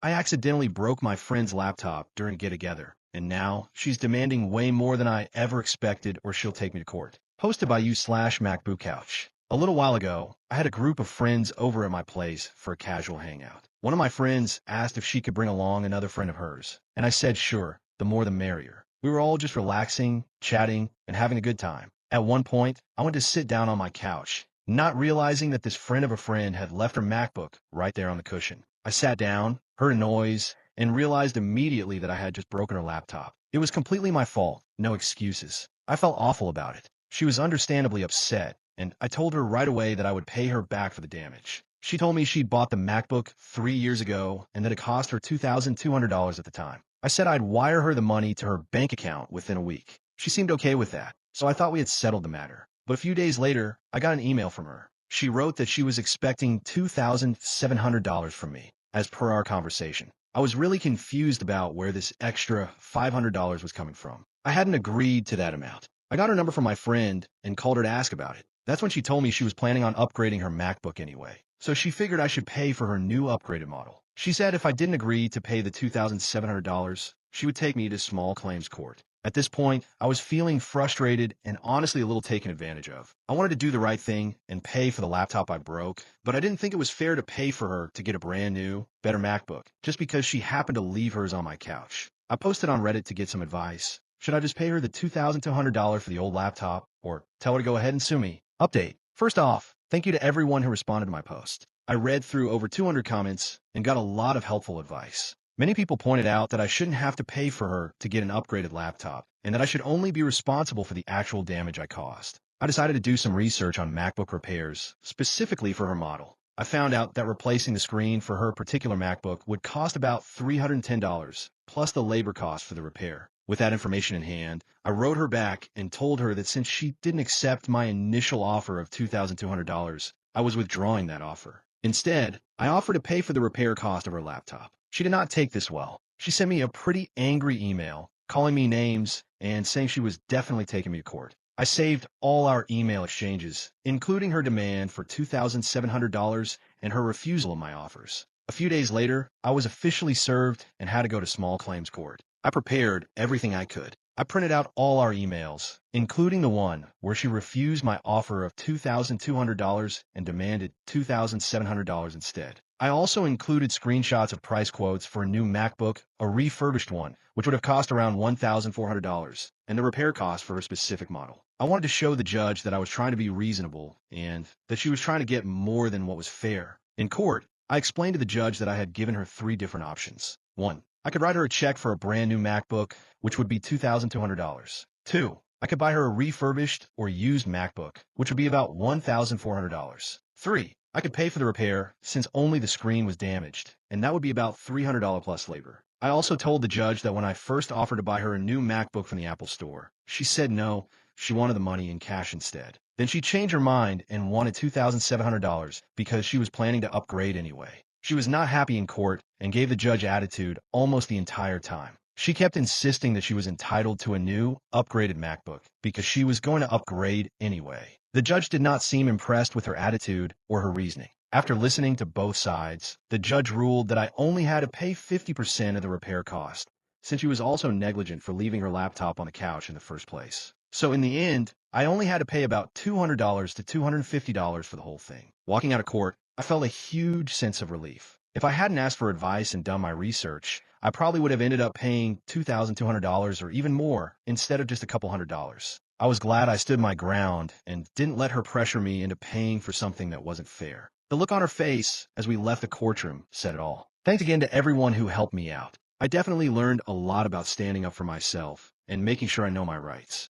I accidentally broke my friend's laptop during a get-together, and now she's demanding way more than I ever expected or she'll take me to court. Posted by you/macbookcouch. A little while ago, I had a group of friends over at my place for a casual hangout. One of my friends asked if she could bring along another friend of hers, and I said sure, the more the merrier. We were all just relaxing, chatting, and having a good time. At one point, I went to sit down on my couch, not realizing that this friend of a friend had left her MacBook right there on the cushion. I sat down, heard a noise, and realized immediately that I had just broken her laptop. It was completely my fault, no excuses. I felt awful about it. She was understandably upset, and I told her right away that I would pay her back for the damage. She told me she'd bought the MacBook 3 years ago and that it cost her $2,200 at the time. I said I'd wire her the money to her bank account within a week. She seemed okay with that, so I thought we had settled the matter. But a few days later, I got an email from her. She wrote that she was expecting $2,700 from me, as per our conversation. I was really confused about where this extra $500 was coming from. I hadn't agreed to that amount. I got her number from my friend and called her to ask about it. That's when she told me she was planning on upgrading her MacBook anyway, so she figured I should pay for her new upgraded model. She said if I didn't agree to pay the $2,700, she would take me to small claims court. At this point, I was feeling frustrated and honestly a little taken advantage of. I wanted to do the right thing and pay for the laptop I broke, but I didn't think it was fair to pay for her to get a brand new, better MacBook, just because she happened to leave hers on my couch. I posted on Reddit to get some advice. Should I just pay her the $2,200 for the old laptop, or tell her to go ahead and sue me? Update. First off, thank you to everyone who responded to my post. I read through over 200 comments and got a lot of helpful advice. Many people pointed out that I shouldn't have to pay for her to get an upgraded laptop, and that I should only be responsible for the actual damage I caused. I decided to do some research on MacBook repairs, specifically for her model. I found out that replacing the screen for her particular MacBook would cost about $310, plus the labor cost for the repair. With that information in hand, I wrote her back and told her that since she didn't accept my initial offer of $2,200, I was withdrawing that offer. Instead, I offered to pay for the repair cost of her laptop. She did not take this well. She sent me a pretty angry email, calling me names and saying she was definitely taking me to court. I saved all our email exchanges, including her demand for $2,700 and her refusal of my offers. A few days later, I was officially served and had to go to small claims court. I prepared everything I could. I printed out all our emails, including the one where she refused my offer of $2,200 and demanded $2,700 instead. I also included screenshots of price quotes for a new MacBook, a refurbished one, which would have cost around $1,400, and the repair cost for a specific model. I wanted to show the judge that I was trying to be reasonable and that she was trying to get more than what was fair. In court, I explained to the judge that I had given her 3 different options. 1. I could write her a check for a brand new MacBook, which would be $2,200. 2. I could buy her a refurbished or used MacBook, which would be about $1,400. 3. I could pay for the repair since only the screen was damaged, and that would be about $300 plus labor. I also told the judge that when I first offered to buy her a new MacBook from the Apple Store, she said no, she wanted the money in cash instead. Then she changed her mind and wanted $2,700 because she was planning to upgrade anyway. She was not happy in court and gave the judge attitude almost the entire time. She kept insisting that she was entitled to a new, upgraded MacBook because she was going to upgrade anyway. The judge did not seem impressed with her attitude or her reasoning. After listening to both sides, the judge ruled that I only had to pay 50% of the repair cost, since she was also negligent for leaving her laptop on the couch in the first place. So in the end, I only had to pay about $200 to $250 for the whole thing. Walking out of court, I felt a huge sense of relief. If I hadn't asked for advice and done my research, I probably would have ended up paying $2,200 or even more instead of just a couple $100s. I was glad I stood my ground and didn't let her pressure me into paying for something that wasn't fair. The look on her face as we left the courtroom said it all. Thanks again to everyone who helped me out. I definitely learned a lot about standing up for myself and making sure I know my rights.